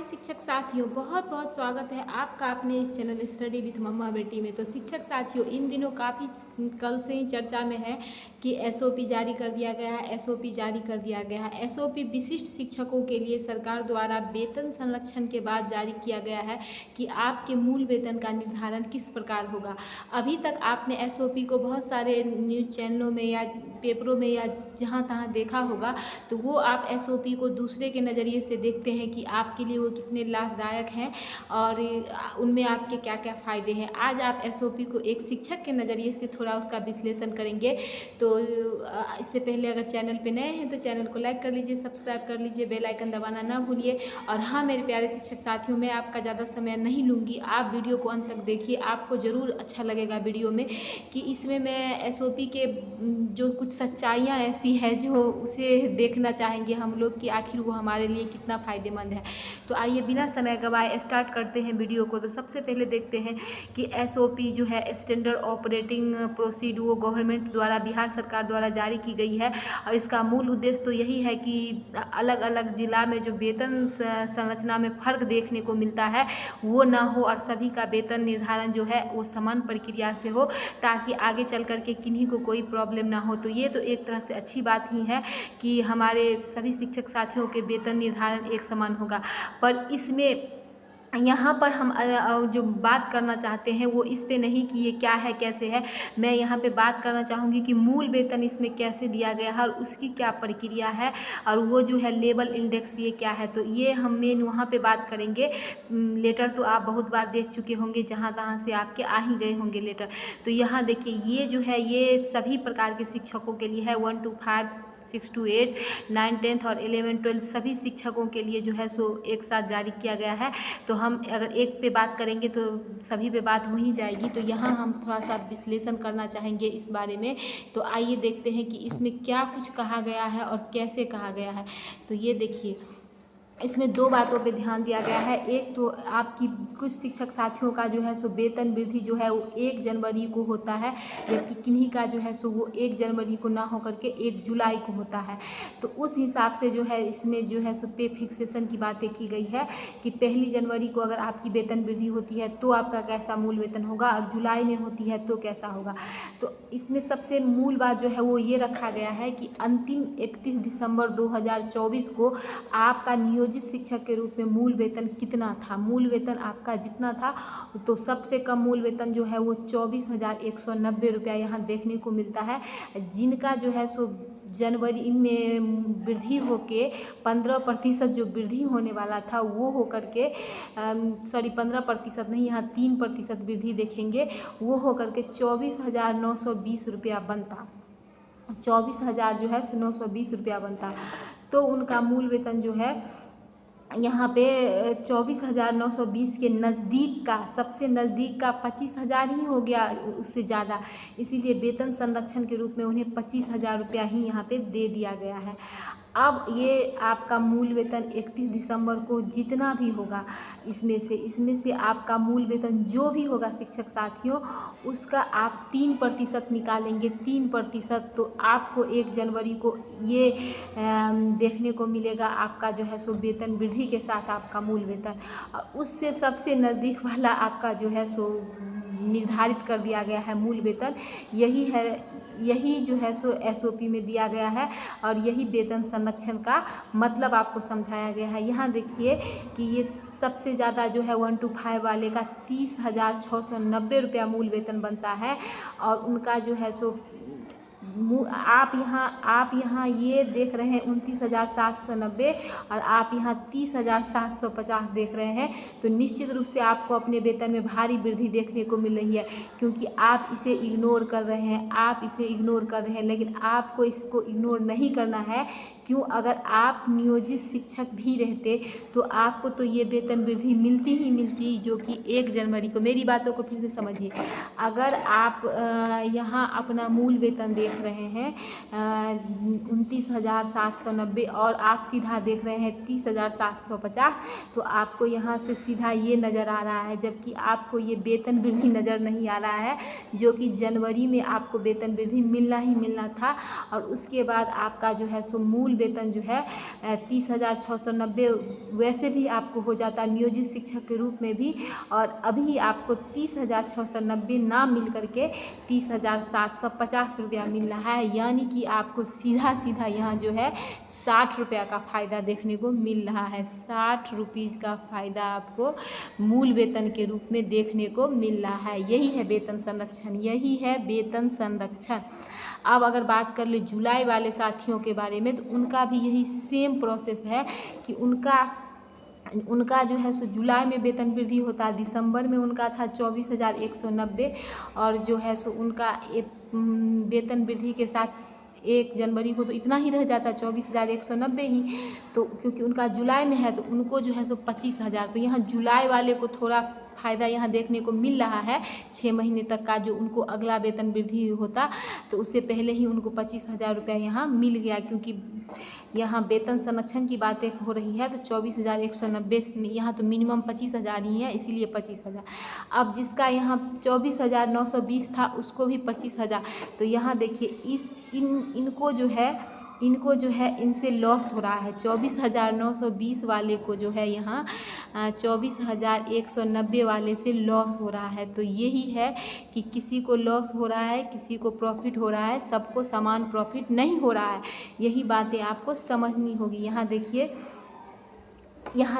शिक्षक साथियों, बहुत बहुत स्वागत है आपका अपने इस चैनल स्टडी विथ मम्मा बेटी में। तो शिक्षक साथियों, इन दिनों काफ़ी कल से ही चर्चा में है कि एसओपी जारी कर दिया गया है। एसओपी जारी कर दिया गया है। एसओपी विशिष्ट शिक्षकों के लिए सरकार द्वारा वेतन संरक्षण के बाद जारी किया गया है कि आपके मूल वेतन का निर्धारण किस प्रकार होगा। अभी तक आपने एसओपी को बहुत सारे न्यूज़ चैनलों में या पेपरों में या जहाँ तहाँ देखा होगा, तो वो आप एसओपी को दूसरे के नज़रिए से देखते हैं कि आपके लिए वो कितने लाभदायक हैं और उनमें आपके क्या क्या फ़ायदे हैं। आज आप एसओपी को एक शिक्षक के नज़रिए से थोड़ा उसका विश्लेषण करेंगे। तो इससे पहले अगर चैनल पे नए हैं तो चैनल को लाइक कर लीजिए, सब्सक्राइब कर लीजिए, बेल आइकन दबाना ना भूलिए। और हाँ मेरे प्यारे शिक्षक साथियों, मैं आपका ज़्यादा समय नहीं लूँगी, आप वीडियो को अंत तक देखिए। आपको ज़रूर अच्छा लगेगा वीडियो में कि इसमें मैं एसओपी के जो कुछ सच्चाइयाँ ऐसी है जो उसे देखना चाहेंगे हम लोग कि आखिर वो हमारे लिए कितना फ़ायदेमंद है। तो आइए बिना समय गवाए स्टार्ट करते हैं वीडियो को। तो सबसे पहले देखते हैं कि एसओपी जो है स्टैंडर्ड ऑपरेटिंग प्रोसीड, वो गवर्नमेंट द्वारा, बिहार सरकार द्वारा जारी की गई है। और इसका मूल उद्देश्य तो यही है कि अलग अलग जिला में जो वेतन संरचना में फ़र्क देखने को मिलता है वो ना हो और सभी का वेतन निर्धारण जो है वो समान प्रक्रिया से हो, ताकि आगे चल कर के किन्हीं को कोई प्रॉब्लम ना हो। तो ये तो एक तरह से अच्छी बात ही है कि हमारे सभी शिक्षक साथियों के वेतन निर्धारण एक समान होगा। पर इसमें यहाँ पर हम जो बात करना चाहते हैं वो इस पे नहीं कि ये क्या है कैसे है। मैं यहाँ पे बात करना चाहूँगी कि मूल वेतन इसमें कैसे दिया गया है और उसकी क्या प्रक्रिया है और वो जो है लेवल इंडेक्स ये क्या है। तो ये हम मेन वहाँ पे बात करेंगे। लेटर तो आप बहुत बार देख चुके होंगे, जहाँ तहाँ से आपके आ ही गए होंगे लेटर। तो यहाँ देखिए, ये जो है ये सभी प्रकार के शिक्षकों के लिए है, 1 to 5, 6 to 8, 9, 10 और 11, 12 सभी शिक्षकों के लिए जो है सो एक साथ जारी किया गया है। तो हम अगर एक पे बात करेंगे तो सभी पे बात हो ही जाएगी। तो यहाँ हम थोड़ा सा विश्लेषण करना चाहेंगे इस बारे में। तो आइए देखते हैं कि इसमें क्या कुछ कहा गया है और कैसे कहा गया है। तो ये देखिए, इसमें दो बातों पे ध्यान दिया गया है। एक तो आपकी कुछ शिक्षक साथियों का जो है सो वेतन वृद्धि जो है वो 1 जनवरी को होता है, जबकि किन्हीं का जो है सो वो 1 जनवरी को ना होकर के 1 जुलाई को होता है। तो उस हिसाब से जो है इसमें जो है सो पे फिक्सेशन की बातें की गई है कि 1 जनवरी को अगर आपकी वेतन वृद्धि होती है तो आपका कैसा मूल वेतन होगा और जुलाई में होती है तो कैसा होगा। तो इसमें सबसे मूल बात जो है वो ये रखा गया है कि अंतिम 31 दिसंबर 2024 को आपका नियोजित शिक्षक के रूप में मूल वेतन कितना था। मूल वेतन आपका जितना था, तो सबसे कम मूल वेतन जो है वो 24,190 रुपया यहाँ देखने को मिलता है। जिनका जो है सो जनवरी में वृद्धि होके 15% जो वृद्धि होने वाला था वो होकर के 15% नहीं, यहाँ 3% वृद्धि देखेंगे, वो होकर के 24,920 रुपया बनता। 24,000 जो है 920 रुपया बनता। तो उनका मूल वेतन जो है यहाँ पे 24,920 के नज़दीक का, सबसे नज़दीक का 25,000 ही हो गया, उससे ज़्यादा। इसीलिए वेतन संरक्षण के रूप में उन्हें 25,000 रुपया ही यहाँ पे दे दिया गया है। अब ये आपका मूल वेतन 31 दिसंबर को जितना भी होगा, इसमें से आपका मूल वेतन जो भी होगा शिक्षक साथियों, उसका आप 3% निकालेंगे। 3%, तो आपको 1 जनवरी को ये देखने को मिलेगा आपका जो है सो वेतन वृद्धि के साथ आपका मूल वेतन। और उससे सबसे नज़दीक वाला आपका जो है सो निर्धारित कर दिया गया है मूल वेतन। यही है, यही जो है सो एसओपी में दिया गया है और यही वेतन संरक्षण का मतलब आपको समझाया गया है। यहाँ देखिए कि ये सबसे ज़्यादा जो है 1 to 5 वाले का 30,690 रुपया मूल वेतन बनता है। और उनका जो है सो आप यहाँ ये देख रहे हैं 29,790 और आप यहाँ 30,750 देख रहे हैं। तो निश्चित रूप से आपको अपने वेतन में भारी वृद्धि देखने को मिल रही है, क्योंकि आप इसे इग्नोर कर रहे हैं, आप इसे इग्नोर कर रहे हैं। लेकिन आपको इसको इग्नोर नहीं करना है। क्यों? अगर आप नियोजित शिक्षक भी रहते तो आपको तो ये वेतन वृद्धि मिलती ही मिलती, जो कि 1 जनवरी को। मेरी बातों को फिर से समझिए। अगर आप यहाँ अपना मूल वेतन देख रहे हैं 29,790 और आप सीधा देख रहे हैं 30,750, तो आपको यहाँ से सीधा ये नज़र आ रहा है, जबकि आपको ये वेतन वृद्धि नज़र नहीं आ रहा है, जो कि जनवरी में आपको वेतन वृद्धि मिलना ही मिलना था। और उसके बाद आपका जो है सो मूल वेतन जो है 30,690 वैसे भी आपको हो जाता है नियोजित शिक्षक के रूप में भी, और अभी आपको 30,690 ना मिल करके 30,750 रुपया मिल रहा है। यानी कि आपको सीधा सीधा यहाँ जो है 60 रुपया का फ़ायदा देखने को मिल रहा है। 60 रुपीज़ का फ़ायदा आपको मूल वेतन के रूप में देखने को मिल रहा है। यही है वेतन संरक्षण, यही है वेतन संरक्षण। अब अगर बात कर ले जुलाई वाले साथियों के बारे में, तो उनका भी यही सेम प्रोसेस है कि उनका जो है सो जुलाई में वेतन वृद्धि होता है। दिसंबर में उनका था 24,190 और जो है सो उनका वेतन वृद्धि के साथ 1 जनवरी को तो इतना ही रह जाता है 24,190 ही, तो क्योंकि उनका जुलाई में है तो उनको जो है सो 25,000, तो यहाँ जुलाई वाले को थोड़ा फ़ायदा यहाँ देखने को मिल रहा है। 6 महीने तक का जो उनको अगला वेतन वृद्धि होता तो उससे पहले ही उनको 25,000 रुपया यहाँ मिल गया, क्योंकि यहाँ वेतन संरक्षण की बातें हो रही है तो 24,190 में यहाँ तो मिनिमम 25,000 ही है, इसीलिए 25,000। अब जिसका यहाँ 24,920 था उसको भी 25,000, तो यहाँ देखिए इनको जो है इनसे लॉस हो रहा है। 24,920 वाले को जो है यहाँ 24,190 वाले से लॉस हो रहा है। तो यही है कि किसी को लॉस हो रहा है, किसी को प्रॉफिट हो रहा है, सबको समान प्रॉफिट नहीं हो रहा है। यही बातें आपको समझनी होगी। यहाँ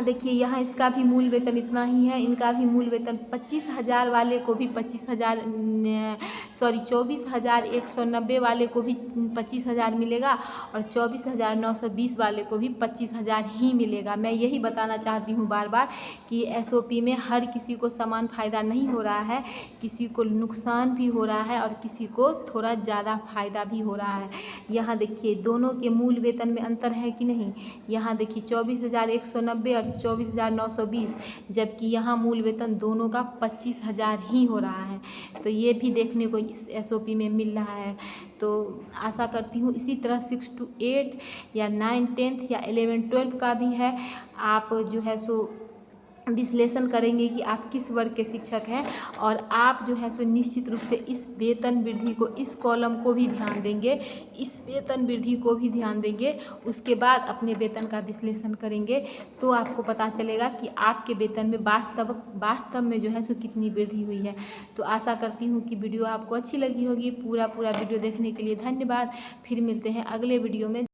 देखिए यहाँ इसका भी मूल वेतन इतना ही है, इनका भी मूल वेतन 25,000 वाले को भी 24,190 वाले को भी 25,000 मिलेगा और 24,920 वाले को भी 25,000 ही मिलेगा। मैं यही बताना चाहती हूँ बार बार कि एसओपी में हर किसी को समान फ़ायदा नहीं हो रहा है, किसी को नुकसान भी हो रहा है और किसी को थोड़ा ज़्यादा फ़ायदा भी हो रहा है। यहाँ देखिए दोनों के मूल वेतन में अंतर है कि नहीं। यहाँ देखिए 24,190 और 24,920, जबकि यहाँ मूल वेतन दोनों का 25,000 ही हो रहा है। तो ये भी देखने को इस एसओपी में मिल रहा है। तो आशा करती हूँ इसी तरह 6 to 8 या 9, 10th या 11, 12 का भी है। आप जो है सो विश्लेषण करेंगे कि आप किस वर्ग के शिक्षक हैं, और आप जो है सो निश्चित रूप से इस वेतन वृद्धि को, इस कॉलम को भी ध्यान देंगे, इस वेतन वृद्धि को भी ध्यान देंगे। उसके बाद अपने वेतन का विश्लेषण करेंगे तो आपको पता चलेगा कि आपके वेतन में वास्तव में जो है सो कितनी वृद्धि हुई है। तो आशा करती हूँ कि वीडियो आपको अच्छी लगी होगी। पूरा वीडियो देखने के लिए धन्यवाद। फिर मिलते हैं अगले वीडियो में।